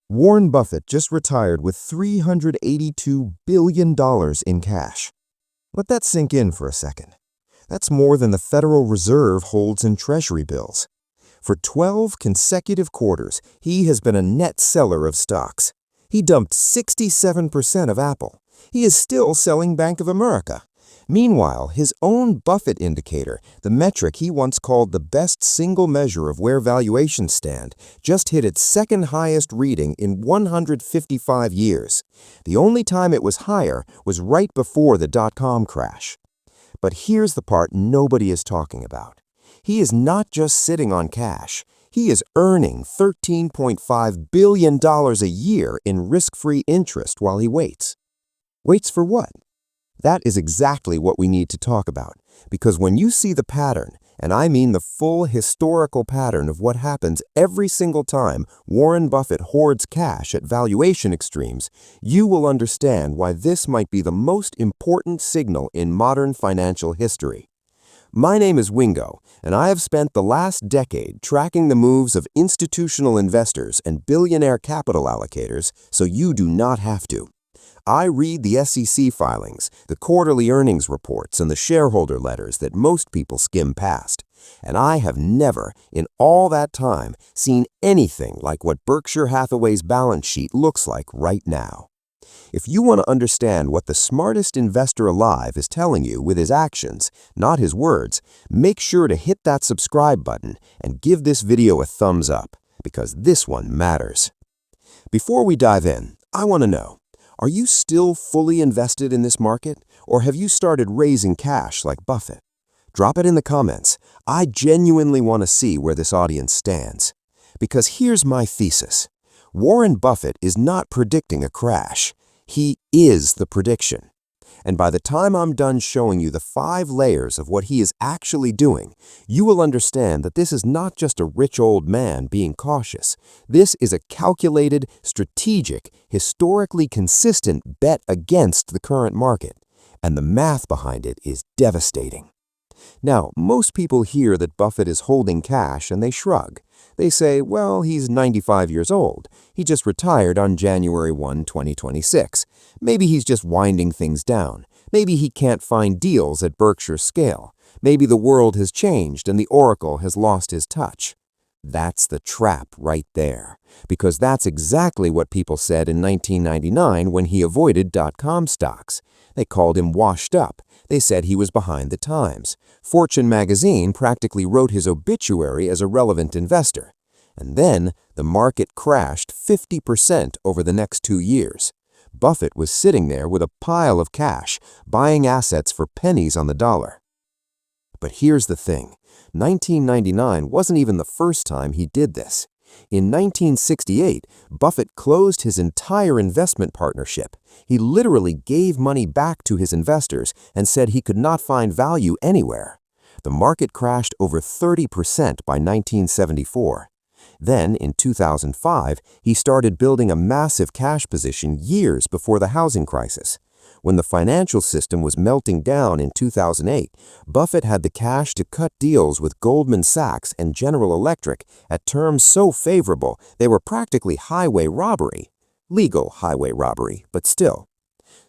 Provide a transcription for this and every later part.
Warren Buffett just retired with $382 billion in cash. Let that sink in for a second. That's more than the Federal Reserve holds in Treasury bills. For 12 consecutive quarters, he has been a net seller of stocks. He dumped 67% of Apple. He is still selling Bank of America. Meanwhile, his own Buffett Indicator, the metric he once called the best single measure of where valuations stand, just hit its second highest reading in 155 years. The only time it was higher was right before the dot-com crash. But here's the part nobody is talking about. He is not just sitting on cash. He is earning $13.5 billion a year in risk-free interest while he waits. Waits for what? That is exactly what we need to talk about, because when you see the pattern, and I mean the full historical pattern of what happens every single time Warren Buffett hoards cash at valuation extremes, you will understand why this might be the most important signal in modern financial history. My name is Wingo, and I have spent the last decade tracking the moves of institutional investors and billionaire capital allocators so you do not have to. I read the SEC filings, the quarterly earnings reports, and the shareholder letters that most people skim past. And I have never, in all that time, seen anything like what Berkshire Hathaway's balance sheet looks like right now. If you want to understand what the smartest investor alive is telling you with his actions, not his words, make sure to hit that subscribe button and give this video a thumbs up, because this one matters. Before we dive in, I want to know, are you still fully invested in this market, or have you started raising cash like Buffett? Drop it in the comments. I genuinely want to see where this audience stands. Because here's my thesis. Warren Buffett is not predicting a crash. He is the prediction. And by the time I'm done showing you the 5 layers of what he is actually doing, you will understand that this is not just a rich old man being cautious. This is a calculated, strategic, historically consistent bet against the current market. And the math behind it is devastating. Now, most people hear that Buffett is holding cash and they shrug. They say, well, he's 95 years old. He just retired on January 1, 2026. Maybe he's just winding things down. Maybe he can't find deals at Berkshire's scale. Maybe the world has changed and the oracle has lost his touch. That's the trap right there, because that's exactly what people said in 1999 when he avoided dot-com stocks. They called him washed up. They said he was behind the times. Fortune magazine practically wrote his obituary as a relevant investor. And then the market crashed 50% over the next 2 years. Buffett was sitting there with a pile of cash, buying assets for pennies on the dollar. But here's the thing. 1999 wasn't even the first time he did this. In 1968, Buffett closed his entire investment partnership. He literally gave money back to his investors and said he could not find value anywhere. The market crashed over 30% by 1974. Then, in 2005, he started building a massive cash position years before the housing crisis. When the financial system was melting down in 2008, Buffett had the cash to cut deals with Goldman Sachs and General Electric at terms so favorable they were practically highway robbery. Legal highway robbery, but still.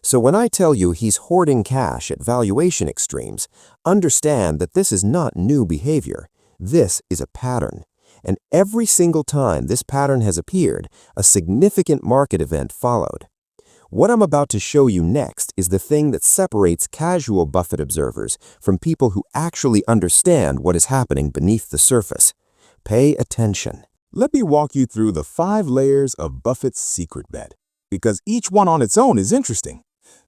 So when I tell you he's hoarding cash at valuation extremes, understand that this is not new behavior. This is a pattern. And every single time this pattern has appeared, a significant market event followed. What I'm about to show you next is the thing that separates casual Buffett observers from people who actually understand what is happening beneath the surface. Pay attention. Let me walk you through the 5 layers of Buffett's secret bet, because each one on its own is interesting.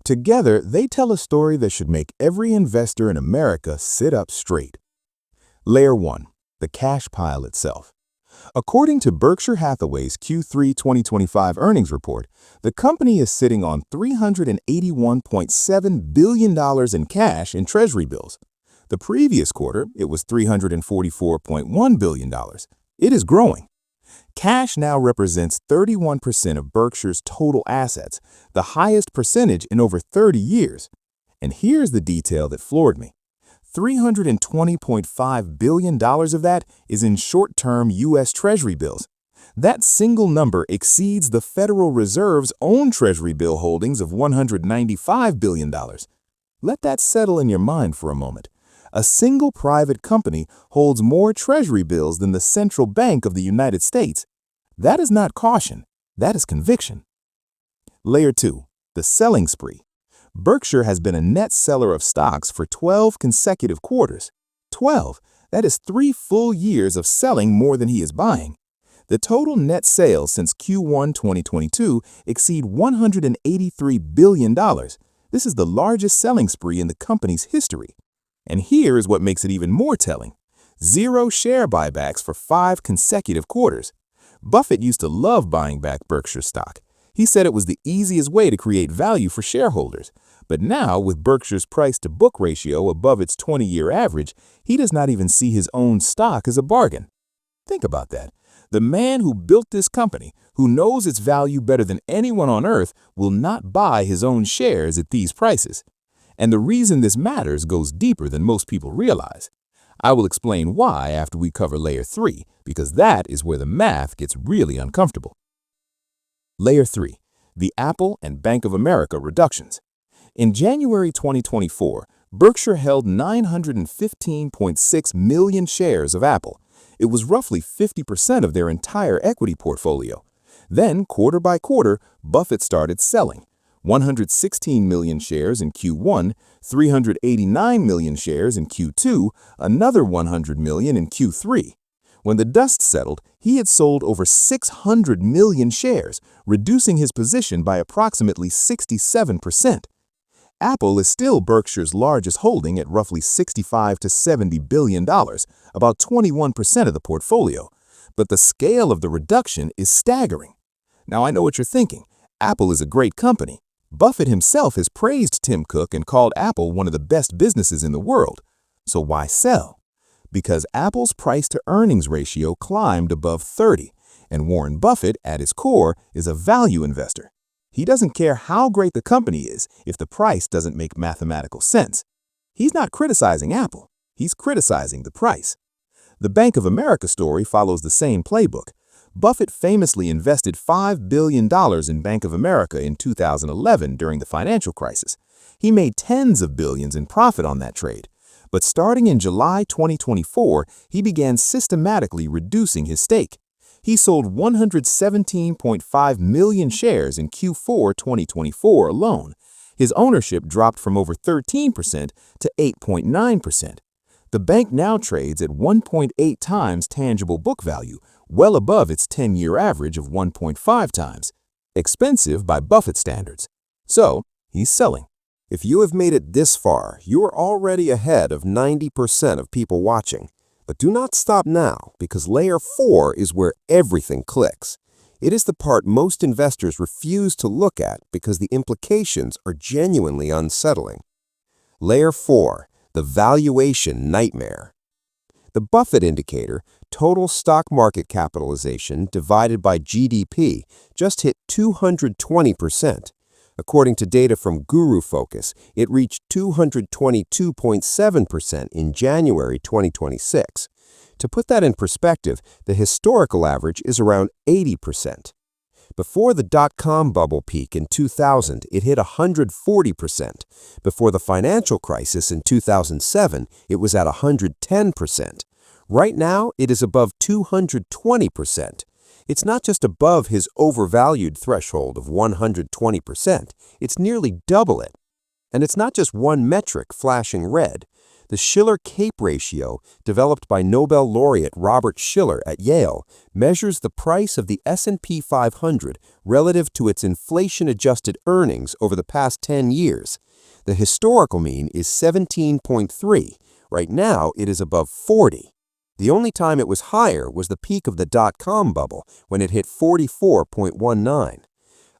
Together, they tell a story that should make every investor in America sit up straight. Layer 1. The cash pile itself. According to Berkshire Hathaway's Q3 2025 earnings report, the company is sitting on $381.7 billion in cash in Treasury bills. The previous quarter, it was $344.1 billion. It is growing. Cash now represents 31% of Berkshire's total assets, the highest percentage in over 30 years. And here's the detail that floored me. $320.5 billion of that is in short-term U.S. Treasury bills. That single number exceeds the Federal Reserve's own Treasury bill holdings of $195 billion. Let that settle in your mind for a moment. A single private company holds more Treasury bills than the Central Bank of the United States. That is not caution, that is conviction. Layer 2, the selling spree. Berkshire has been a net seller of stocks for 12 consecutive quarters. 12, that is 3 full years of selling more than he is buying. The total net sales since Q1 2022 exceed $183 billion. This is the largest selling spree in the company's history. And here is what makes it even more telling. 0 share buybacks for 5 consecutive quarters. Buffett used to love buying back Berkshire stock. He said it was the easiest way to create value for shareholders. But now, with Berkshire's price-to-book ratio above its 20-year average, he does not even see his own stock as a bargain. Think about that. The man who built this company, who knows its value better than anyone on earth, will not buy his own shares at these prices. And the reason this matters goes deeper than most people realize. I will explain why after we cover Layer 3, because that is where the math gets really uncomfortable. Layer 3, the Apple and Bank of America reductions. In January 2024, Berkshire held 915.6 million shares of Apple. It was roughly 50% of their entire equity portfolio. Then, quarter by quarter, Buffett started selling. 116 million shares in Q1, 389 million shares in Q2, another 100 million in Q3. When the dust settled, he had sold over 600 million shares, reducing his position by approximately 67%. Apple is still Berkshire's largest holding at roughly $65 to $70 billion, about 21% of the portfolio. But the scale of the reduction is staggering. Now, I know what you're thinking. Apple is a great company. Buffett himself has praised Tim Cook and called Apple one of the best businesses in the world. So why sell? Because Apple's price-to-earnings ratio climbed above 30, and Warren Buffett, at his core, is a value investor. He doesn't care how great the company is if the price doesn't make mathematical sense. He's not criticizing Apple. He's criticizing the price. The Bank of America story follows the same playbook. Buffett famously invested $5 billion in Bank of America in 2011 during the financial crisis. He made tens of billions in profit on that trade. But starting in July 2024, he began systematically reducing his stake. He sold 117.5 million shares in Q4 2024 alone. His ownership dropped from over 13% to 8.9%. The bank now trades at 1.8 times tangible book value, well above its 10-year average of 1.5 times. Expensive by Buffett standards. So, he's selling. If you have made it this far, you are already ahead of 90% of people watching. But do not stop now, because Layer 4 is where everything clicks. It is the part most investors refuse to look at because the implications are genuinely unsettling. Layer 4, the valuation nightmare. The Buffett Indicator, total stock market capitalization divided by GDP, just hit 220%. According to data from Guru Focus, it reached 222.7% in January 2026. To put that in perspective, the historical average is around 80%. Before the dot-com bubble peak in 2000, it hit 140%. Before the financial crisis in 2007, it was at 110%. Right now, it is above 220%. It's not just above his overvalued threshold of 120%, it's nearly double it. And it's not just one metric flashing red. The Shiller-Cape ratio, developed by Nobel laureate Robert Shiller at Yale, measures the price of the S&P 500 relative to its inflation-adjusted earnings over the past 10 years. The historical mean is 17.3. Right now, it is above 40. The only time it was higher was the peak of the dot-com bubble, when it hit 44.19.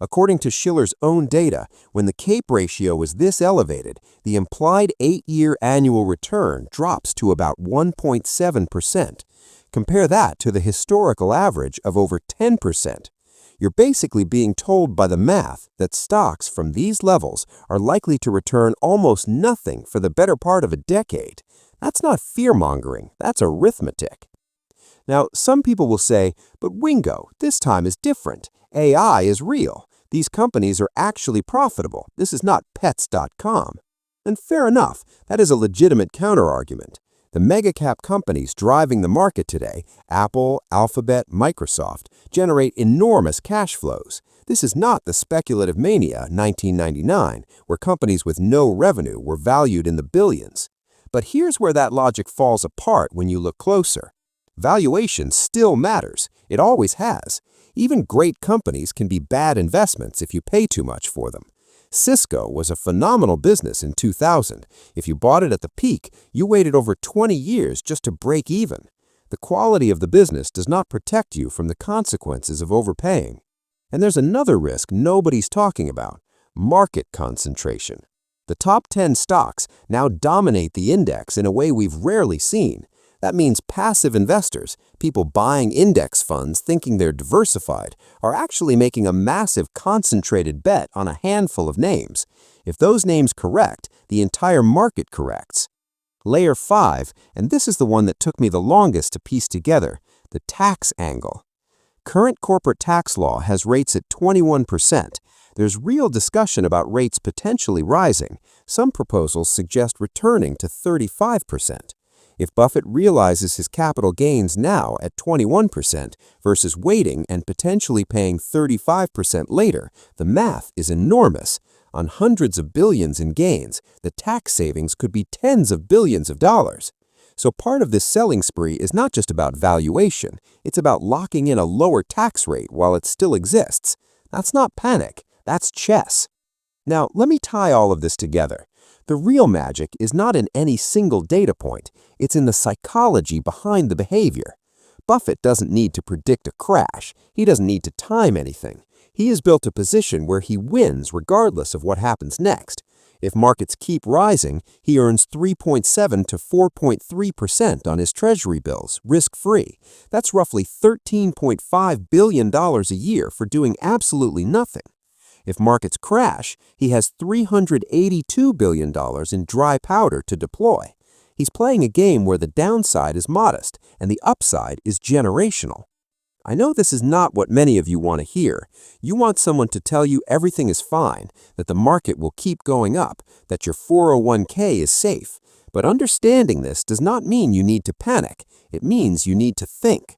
According to Shiller's own data, when the Cape ratio is this elevated, the implied 8-year annual return drops to about 1.7%. Compare that to the historical average of over 10%. You're basically being told by the math that stocks from these levels are likely to return almost nothing for the better part of a decade. That's not fear-mongering, that's arithmetic. Now, some people will say, but Wingo, this time is different. AI is real. These companies are actually profitable. This is not pets.com. And fair enough, that is a legitimate counterargument. The mega-cap companies driving the market today, Apple, Alphabet, Microsoft, generate enormous cash flows. This is not the speculative mania 1999, where companies with no revenue were valued in the billions. But here's where that logic falls apart when you look closer. Valuation still matters. It always has. Even great companies can be bad investments if you pay too much for them. Cisco was a phenomenal business in 2000. If you bought it at the peak, you waited over 20 years just to break even. The quality of the business does not protect you from the consequences of overpaying. And there's another risk nobody's talking about: market concentration. The top 10 stocks now dominate the index in a way we've rarely seen. That means passive investors, people buying index funds thinking they're diversified, are actually making a massive concentrated bet on a handful of names. If those names correct, the entire market corrects. Layer 5, and this is the one that took me the longest to piece together, the tax angle. Current corporate tax law has rates at 21%. There's real discussion about rates potentially rising. Some proposals suggest returning to 35%. If Buffett realizes his capital gains now at 21% versus waiting and potentially paying 35% later, the math is enormous. On hundreds of billions in gains, the tax savings could be tens of billions of dollars. So part of this selling spree is not just about valuation, it's about locking in a lower tax rate while it still exists. That's not panic, that's chess. Now, let me tie all of this together. The real magic is not in any single data point, it's in the psychology behind the behavior. Buffett doesn't need to predict a crash, he doesn't need to time anything. He has built a position where he wins regardless of what happens next. If markets keep rising, he earns 3.7 to 4.3% on his treasury bills, risk-free. That's roughly $13.5 billion a year for doing absolutely nothing. If markets crash, he has $382 billion in dry powder to deploy. He's playing a game where the downside is modest and the upside is generational. I know this is not what many of you want to hear. You want someone to tell you everything is fine, that the market will keep going up, that your 401k is safe. But understanding this does not mean you need to panic. It means you need to think.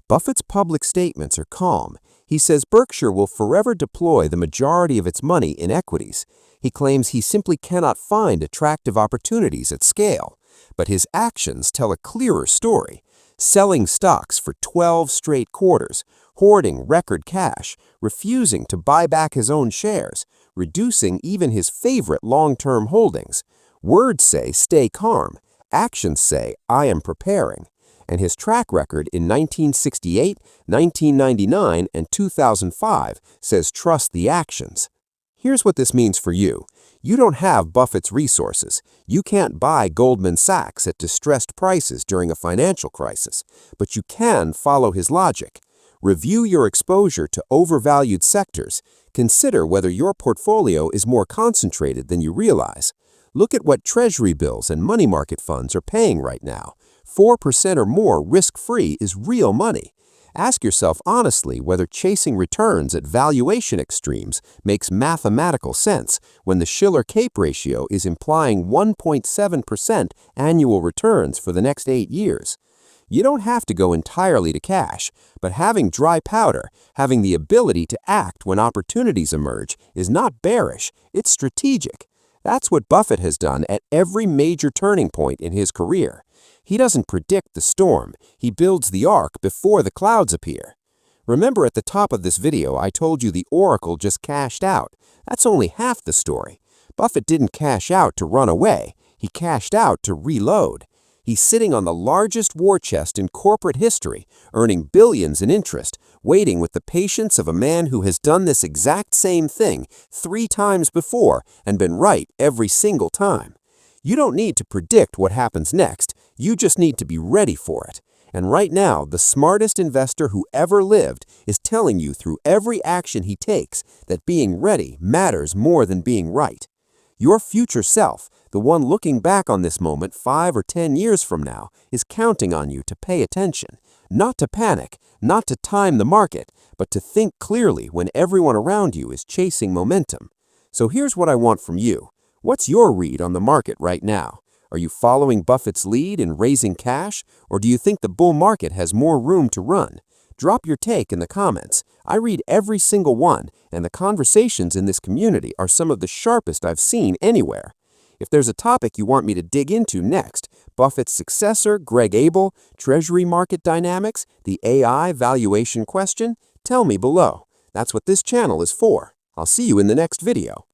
Buffett's public statements are calm. He says Berkshire will forever deploy the majority of its money in equities. He claims he simply cannot find attractive opportunities at scale. But his actions tell a clearer story. Selling stocks for 12 straight quarters, hoarding record cash, refusing to buy back his own shares, reducing even his favorite long-term holdings. Words say stay calm. Actions say I am preparing. And his track record in 1968, 1999, and 2005 says trust the actions. Here's what this means for you. You don't have Buffett's resources. You can't buy Goldman Sachs at distressed prices during a financial crisis, but you can follow his logic. Review your exposure to overvalued sectors. Consider whether your portfolio is more concentrated than you realize. Look at what treasury bills and money market funds are paying right now. 4% or more risk-free is real money. Ask yourself honestly whether chasing returns at valuation extremes makes mathematical sense when the Shiller-Cape ratio is implying 1.7% annual returns for the next 8 years. You don't have to go entirely to cash, but having dry powder, having the ability to act when opportunities emerge, is not bearish, it's strategic. That's what Buffett has done at every major turning point in his career. He doesn't predict the storm, he builds the ark before the clouds appear. Remember at the top of this video I told you the Oracle just cashed out. That's only half the story. Buffett didn't cash out to run away, he cashed out to reload. He's sitting on the largest war chest in corporate history, earning billions in interest, waiting with the patience of a man who has done this exact same thing 3 times before and been right every single time. You don't need to predict what happens next, you just need to be ready for it. And right now, the smartest investor who ever lived is telling you through every action he takes that being ready matters more than being right. Your future self, The one looking back on this moment 5 or 10 years from now is counting on you to pay attention, not to panic, not to time the market, but to think clearly when everyone around you is chasing momentum. So here's what I want from you. What's your read on the market right now? Are you following Buffett's lead in raising cash, or do you think the bull market has more room to run? Drop your take in the comments. I read every single one, and the conversations in this community are some of the sharpest I've seen anywhere. If there's a topic you want me to dig into next, Buffett's successor, Greg Abel, Treasury market dynamics, the AI valuation question, tell me below. That's what this channel is for. I'll see you in the next video.